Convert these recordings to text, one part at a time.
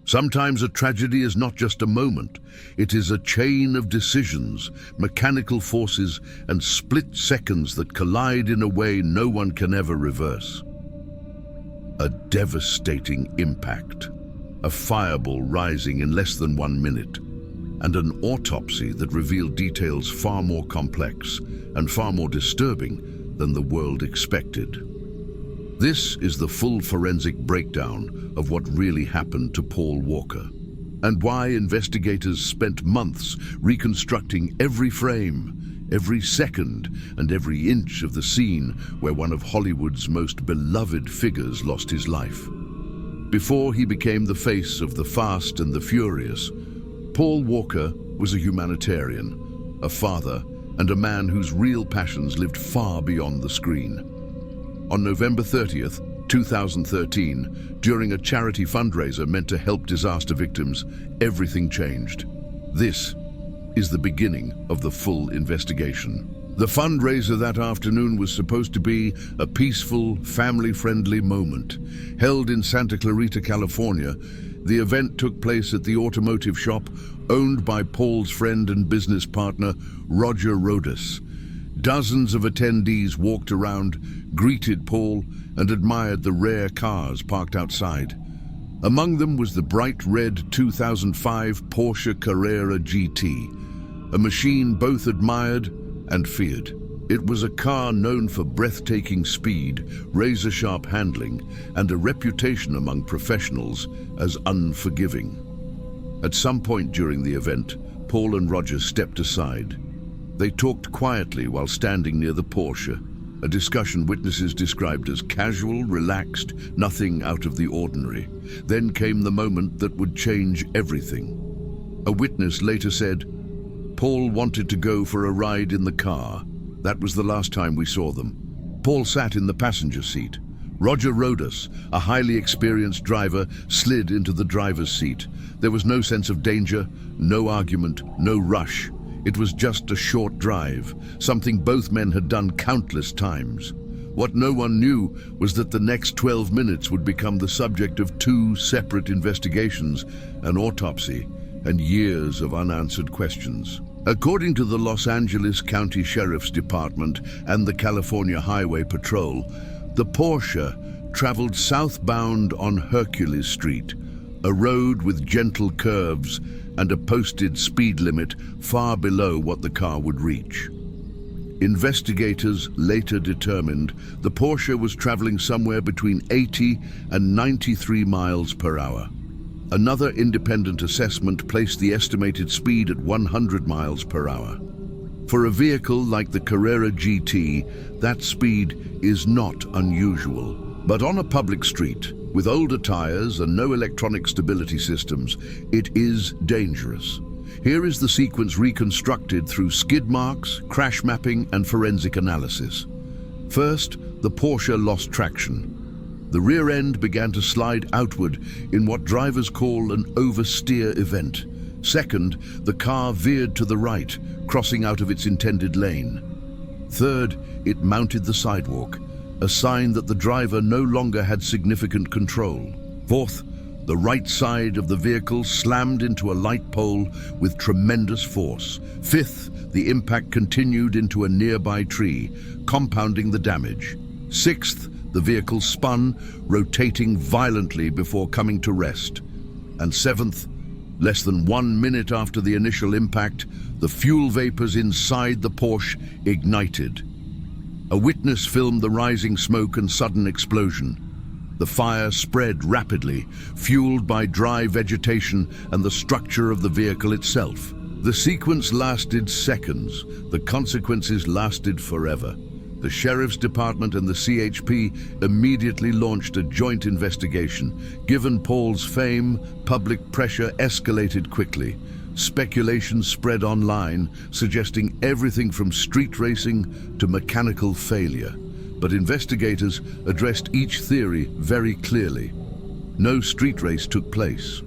Sometimes a tragedy is not just a moment, it is a chain of decisions, mechanical forces, and split seconds that collide in a way no one can ever reverse. A devastating impact, a fireball rising in less than 1 minute, and an autopsy that revealed details far more complex and far more disturbing than the world expected. This is the full forensic breakdown of what really happened to Paul Walker, and why investigators spent months reconstructing every frame, every second, and every inch of the scene where one of Hollywood's most beloved figures lost his life. Before he became the face of the Fast and the Furious, Paul Walker was a humanitarian, a father, and a man whose real passions lived far beyond the screen. On November 30th, 2013, during a charity fundraiser meant to help disaster victims, everything changed. This is the beginning of the full investigation. The fundraiser that afternoon was supposed to be a peaceful, family-friendly moment. Held in Santa Clarita, California, the event took place at the automotive shop owned by Paul's friend and business partner, Roger Rodas. Dozens of attendees walked around, greeted Paul, and admired the rare cars parked outside. Among them was the bright red 2005 Porsche Carrera GT, a machine both admired and feared. It was a car known for breathtaking speed, razor-sharp handling, and a reputation among professionals as unforgiving. At some point during the event, Paul and Roger stepped aside. They talked quietly while standing near the Porsche, a discussion witnesses described as casual, relaxed, nothing out of the ordinary. Then came the moment that would change everything. A witness later said, "Paul wanted to go for a ride in the car. That was the last time we saw them. Paul sat in the passenger seat. Roger Rodas, a highly experienced driver, slid into the driver's seat. There was no sense of danger, no argument, no rush. It was just a short drive, something both men had done countless times. What no one knew was that the next 12 minutes would become the subject of 2 separate investigations, an autopsy, and years of unanswered questions. According to the Los Angeles County Sheriff's Department and the California Highway Patrol, the Porsche traveled southbound on Hercules Street, a road with gentle curves and a posted speed limit far below what the car would reach. Investigators later determined the Porsche was traveling somewhere between 80 and 93 miles per hour. Another independent assessment placed the estimated speed at 100 miles per hour. For a vehicle like the Carrera GT, that speed is not unusual. But on a public street, with older tires and no electronic stability systems, it is dangerous. Here is the sequence reconstructed through skid marks, crash mapping, and forensic analysis. First, the Porsche lost traction. The rear end began to slide outward in what drivers call an oversteer event. Second, the car veered to the right, crossing out of its intended lane. Third, it mounted the sidewalk, a sign that the driver no longer had significant control. Fourth, the right side of the vehicle slammed into a light pole with tremendous force. Fifth, the impact continued into a nearby tree, compounding the damage. Sixth, the vehicle spun, rotating violently before coming to rest. And seventh, less than 1 minute after the initial impact, the fuel vapors inside the Porsche ignited. A witness filmed the rising smoke and sudden explosion. The fire spread rapidly, fueled by dry vegetation and the structure of the vehicle itself. The sequence lasted seconds. The consequences lasted forever. The Sheriff's Department and the CHP immediately launched a joint investigation. Given Paul's fame, public pressure escalated quickly. Speculation spread online, suggesting everything from street racing to mechanical failure. But investigators addressed each theory very clearly. No street race took place.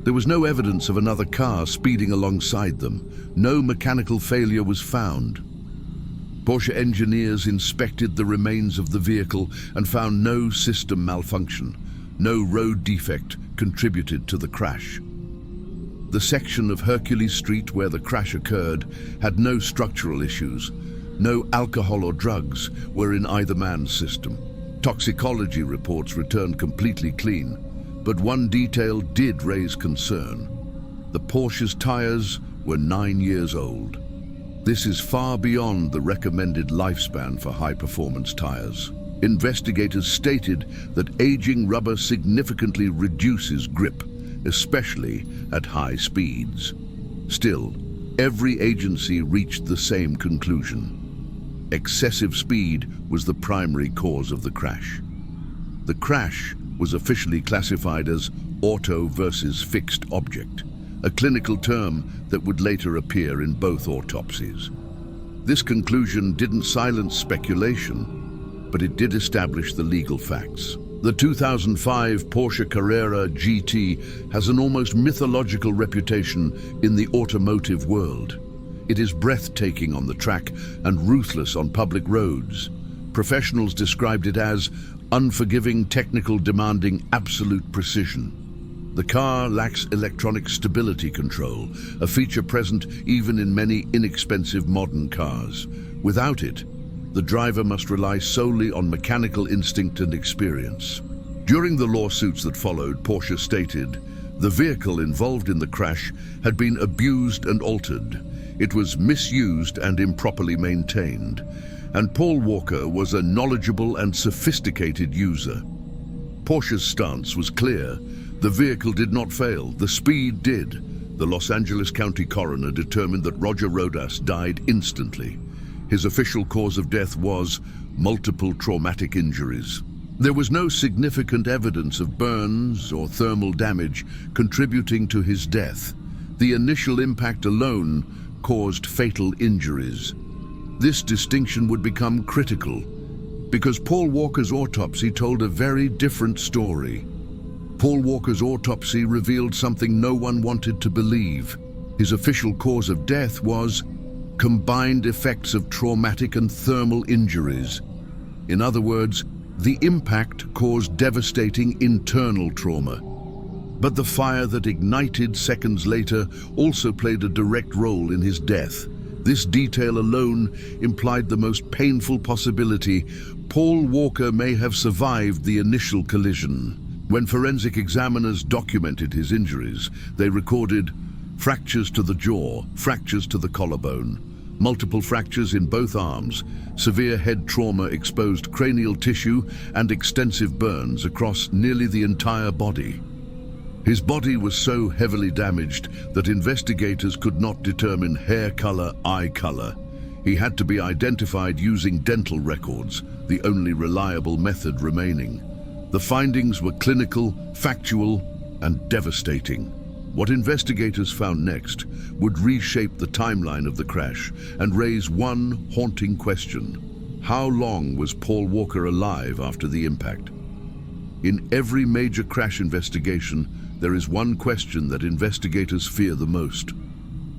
There was no evidence of another car speeding alongside them. No mechanical failure was found. Porsche engineers inspected the remains of the vehicle and found no system malfunction, no road defect, contributed to the crash. The section of Hercules Street where the crash occurred had no structural issues. No alcohol or drugs were in either man's system. Toxicology reports returned completely clean, but one detail did raise concern. The Porsche's tires were 9 years old. This is far beyond the recommended lifespan for high-performance tires. Investigators stated that aging rubber significantly reduces grip, especially at high speeds. Still, every agency reached the same conclusion. Excessive speed was the primary cause of the crash. The crash was officially classified as auto versus fixed object, a clinical term that would later appear in both autopsies. This conclusion didn't silence speculation, but it did establish the legal facts. The 2005 Porsche Carrera GT has an almost mythological reputation in the automotive world. It is breathtaking on the track and ruthless on public roads. Professionals described it as unforgiving, technical, demanding absolute precision. The car lacks electronic stability control, a feature present even in many inexpensive modern cars. Without it, the driver must rely solely on mechanical instinct and experience. During the lawsuits that followed, Porsche stated, the vehicle involved in the crash had been abused and altered. It was misused and improperly maintained, and Paul Walker was a knowledgeable and sophisticated user. Porsche's stance was clear. The vehicle did not fail, the speed did. The Los Angeles County coroner determined that Roger Rodas died instantly. His official cause of death was multiple traumatic injuries. There was no significant evidence of burns or thermal damage contributing to his death. The initial impact alone caused fatal injuries. This distinction would become critical because Paul Walker's autopsy told a very different story. Paul Walker's autopsy revealed something no one wanted to believe. His official cause of death was combined effects of traumatic and thermal injuries. In other words, the impact caused devastating internal trauma. But the fire that ignited seconds later also played a direct role in his death. This detail alone implied the most painful possibility. Paul Walker may have survived the initial collision. When forensic examiners documented his injuries, they recorded fractures to the jaw, fractures to the collarbone, multiple fractures in both arms, severe head trauma, exposed cranial tissue, and extensive burns across nearly the entire body. His body was so heavily damaged that investigators could not determine hair color, eye color. He had to be identified using dental records, the only reliable method remaining. The findings were clinical, factual, and devastating. What investigators found next would reshape the timeline of the crash and raise one haunting question. How long was Paul Walker alive after the impact? In every major crash investigation, there is one question that investigators fear the most.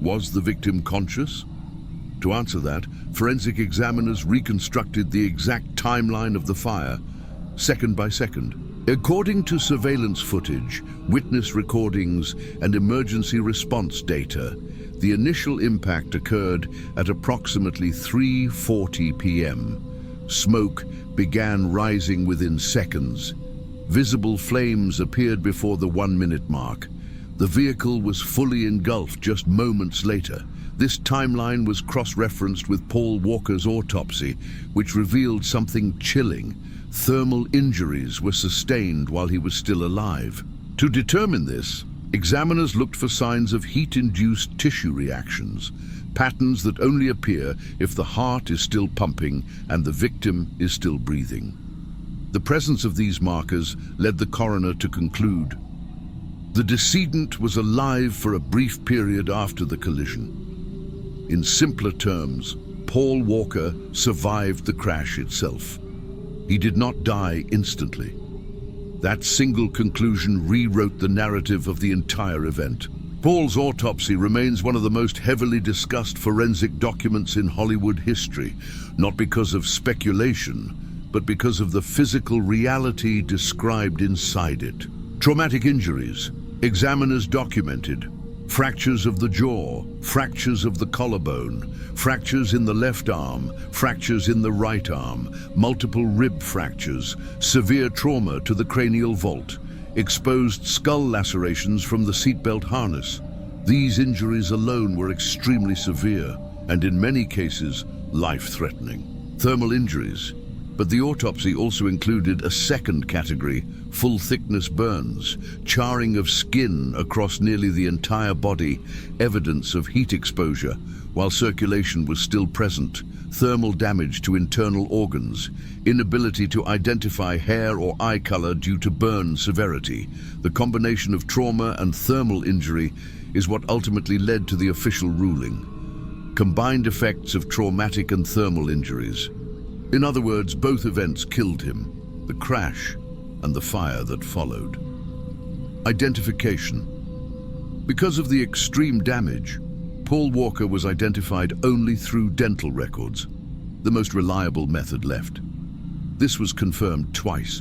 Was the victim conscious? To answer that, forensic examiners reconstructed the exact timeline of the fire, second by second. According to surveillance footage, witness recordings, and emergency response data, the initial impact occurred at approximately 3:40 p.m. Smoke began rising within seconds. Visible flames appeared before the 1-minute mark. The vehicle was fully engulfed just moments later. This timeline was cross-referenced with Paul Walker's autopsy, which revealed something chilling. Thermal injuries were sustained while he was still alive. To determine this, examiners looked for signs of heat-induced tissue reactions, patterns that only appear if the heart is still pumping and the victim is still breathing. The presence of these markers led the coroner to conclude the decedent was alive for a brief period after the collision. In simpler terms, Paul Walker survived the crash itself. He did not die instantly. That single conclusion rewrote the narrative of the entire event. Paul's autopsy remains one of the most heavily discussed forensic documents in Hollywood history, not because of speculation, but because of the physical reality described inside it. Traumatic injuries. Examiners documented fractures of the jaw, fractures of the collarbone, fractures in the left arm, fractures in the right arm, multiple rib fractures, severe trauma to the cranial vault, exposed skull lacerations from the seatbelt harness. These injuries alone were extremely severe and in many cases life-threatening. Thermal injuries. But the autopsy also included a second category, full-thickness burns, charring of skin across nearly the entire body, evidence of heat exposure while circulation was still present, thermal damage to internal organs, inability to identify hair or eye color due to burn severity. The combination of trauma and thermal injury is what ultimately led to the official ruling. Combined effects of traumatic and thermal injuries. In other words, both events killed him, the crash and the fire that followed. Identification. Because of the extreme damage, Paul Walker was identified only through dental records, the most reliable method left. This was confirmed twice,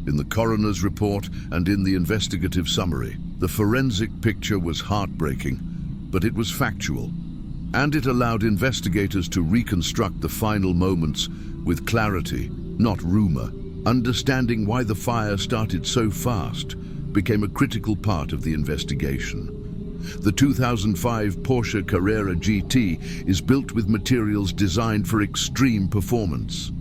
in the coroner's report and in the investigative summary. The forensic picture was heartbreaking, but it was factual, and it allowed investigators to reconstruct the final moments with clarity, not rumor. Understanding why the fire started so fast became a critical part of the investigation. The 2005 Porsche Carrera GT is built with materials designed for extreme performance.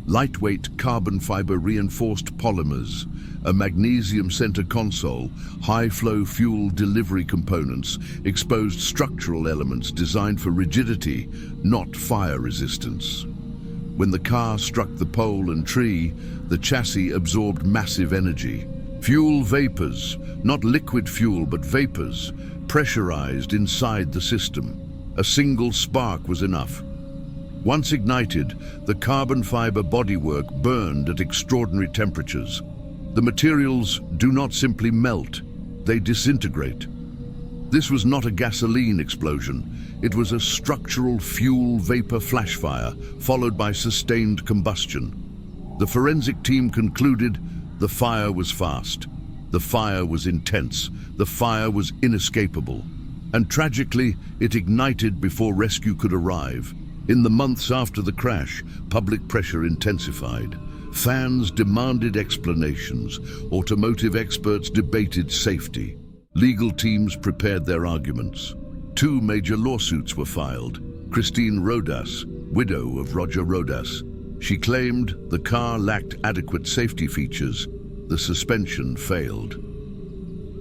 Lightweight carbon fiber reinforced polymers, a magnesium center console, high-flow fuel delivery components, exposed structural elements designed for rigidity, not fire resistance. When the car struck the pole and tree, the chassis absorbed massive energy. Fuel vapors, not liquid fuel but vapors, pressurized inside the system. A single spark was enough. Once ignited, the carbon fiber bodywork burned at extraordinary temperatures. The materials do not simply melt, they disintegrate. This was not a gasoline explosion. It was a structural fuel vapor flash fire, followed by sustained combustion. The forensic team concluded the fire was fast, the fire was intense, the fire was inescapable. And tragically, it ignited before rescue could arrive. In the months after the crash, public pressure intensified. Fans demanded explanations. Automotive experts debated safety. Legal teams prepared their arguments. 2 major lawsuits were filed. Christine Rodas, widow of Roger Rodas. She claimed the car lacked adequate safety features. The suspension failed.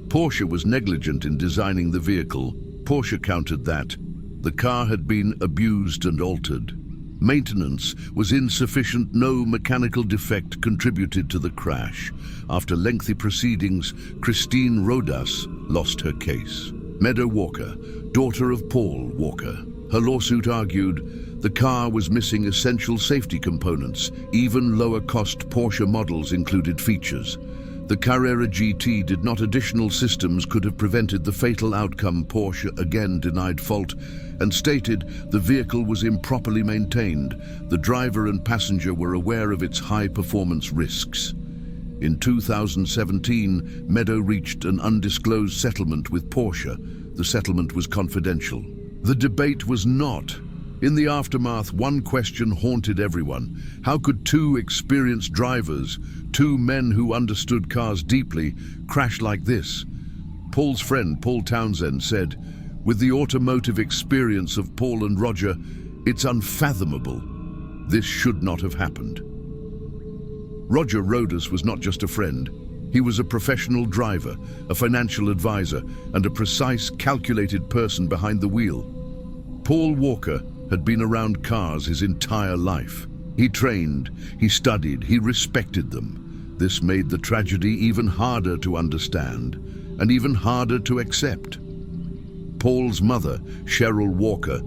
Porsche was negligent in designing the vehicle. Porsche countered that the car had been abused and altered. Maintenance was insufficient. No mechanical defect contributed to the crash. After lengthy proceedings, Christine Rodas lost her case. Meadow Walker, daughter of Paul Walker. Her lawsuit argued the car was missing essential safety components. Even lower-cost Porsche models included features. The Carrera GT did not. Additional systems could have prevented the fatal outcome. Porsche again denied fault and stated the vehicle was improperly maintained. The driver and passenger were aware of its high-performance risks. In 2017, Meadow reached an undisclosed settlement with Porsche. The settlement was confidential. The debate was not. In the aftermath, one question haunted everyone. How could 2 experienced drivers, 2 men who understood cars deeply, crash like this? Paul's friend, Paul Townsend, said, "With the automotive experience of Paul and Roger, it's unfathomable. This should not have happened." Roger Rodas was not just a friend. He was a professional driver, a financial advisor, and a precise, calculated person behind the wheel. Paul Walker had been around cars his entire life. He trained, he studied, he respected them. This made the tragedy even harder to understand, and even harder to accept. Paul's mother, Cheryl Walker,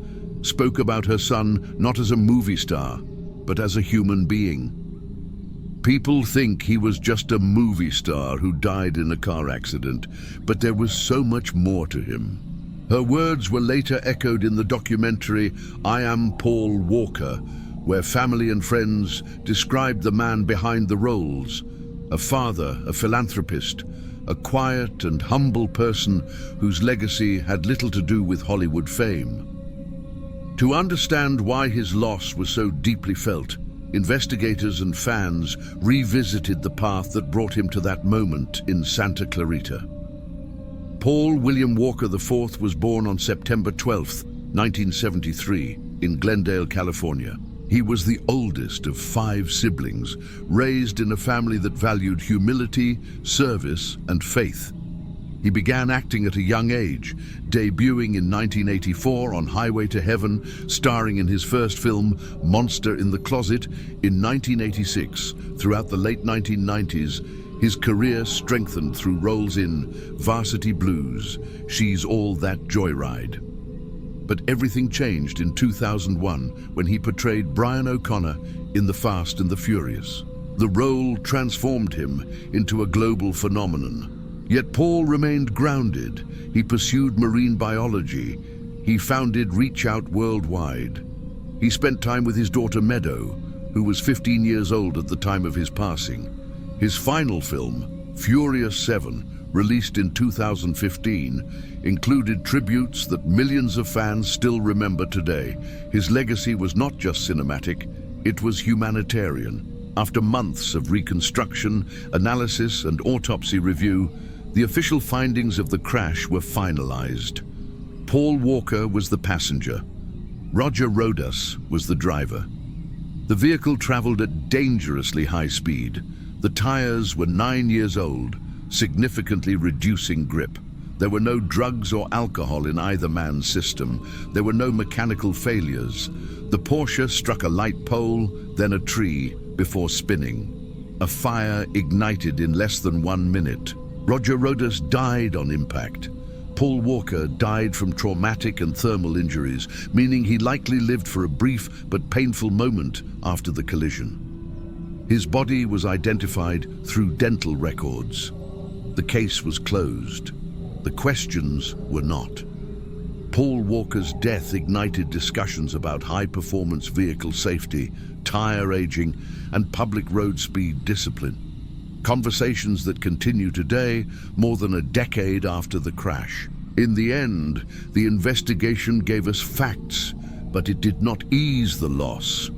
spoke about her son not as a movie star, but as a human being. People think he was just a movie star who died in a car accident, but there was so much more to him. Her words were later echoed in the documentary I Am Paul Walker, where family and friends described the man behind the roles: a father, a philanthropist, a quiet and humble person whose legacy had little to do with Hollywood fame. To understand why his loss was so deeply felt, investigators and fans revisited the path that brought him to that moment in Santa Clarita. Paul William Walker IV was born on September 12, 1973, in Glendale, California. He was the oldest of 5 siblings, raised in a family that valued humility, service, and faith. He began acting at a young age, debuting in 1984 on Highway to Heaven, starring in his first film, Monster in the Closet, in 1986. Throughout the late 1990s, his career strengthened through roles in Varsity Blues, She's All That Joyride. But everything changed in 2001 when he portrayed Brian O'Connor in The Fast and the Furious. The role transformed him into a global phenomenon. Yet Paul remained grounded. He pursued marine biology. He founded Reach Out Worldwide. He spent time with his daughter Meadow, who was 15 years old at the time of his passing. His final film, Furious 7, released in 2015, included tributes that millions of fans still remember today. His legacy was not just cinematic, it was humanitarian. After months of reconstruction, analysis, and autopsy review, the official findings of the crash were finalized. Paul Walker was the passenger. Roger Rodas was the driver. The vehicle traveled at dangerously high speed. The tires were 9 years old, significantly reducing grip. There were no drugs or alcohol in either man's system. There were no mechanical failures. The Porsche struck a light pole, then a tree, before spinning. A fire ignited in less than 1 minute. Roger Rodas died on impact. Paul Walker died from traumatic and thermal injuries, meaning he likely lived for a brief but painful moment after the collision. His body was identified through dental records. The case was closed. The questions were not. Paul Walker's death ignited discussions about high-performance vehicle safety, tire aging, and public road speed discipline. Conversations that continue today, more than a decade after the crash. In the end, the investigation gave us facts, but it did not ease the loss.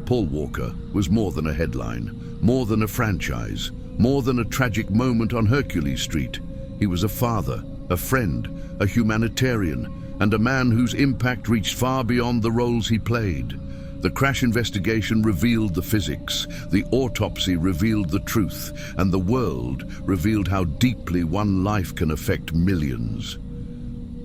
Paul Walker was more than a headline, more than a franchise, more than a tragic moment on Hercules Street. He was a father, a friend, a humanitarian, and a man whose impact reached far beyond the roles he played. The crash investigation revealed the physics, the autopsy revealed the truth, and the world revealed how deeply one life can affect millions.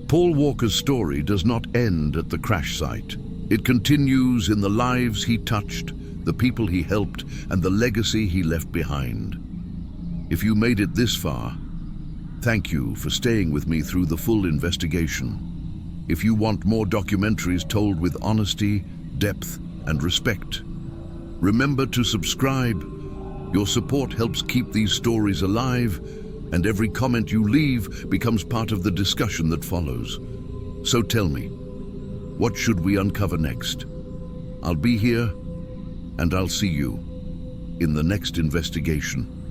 Paul Walker's story does not end at the crash site. It continues in the lives he touched, the people he helped, and the legacy he left behind. If you made it this far, thank you for staying with me through the full investigation. If you want more documentaries told with honesty, depth, and respect, remember to subscribe. Your support helps keep these stories alive, and every comment you leave becomes part of the discussion that follows. So tell me, what should we uncover next? I'll be here, and I'll see you in the next investigation.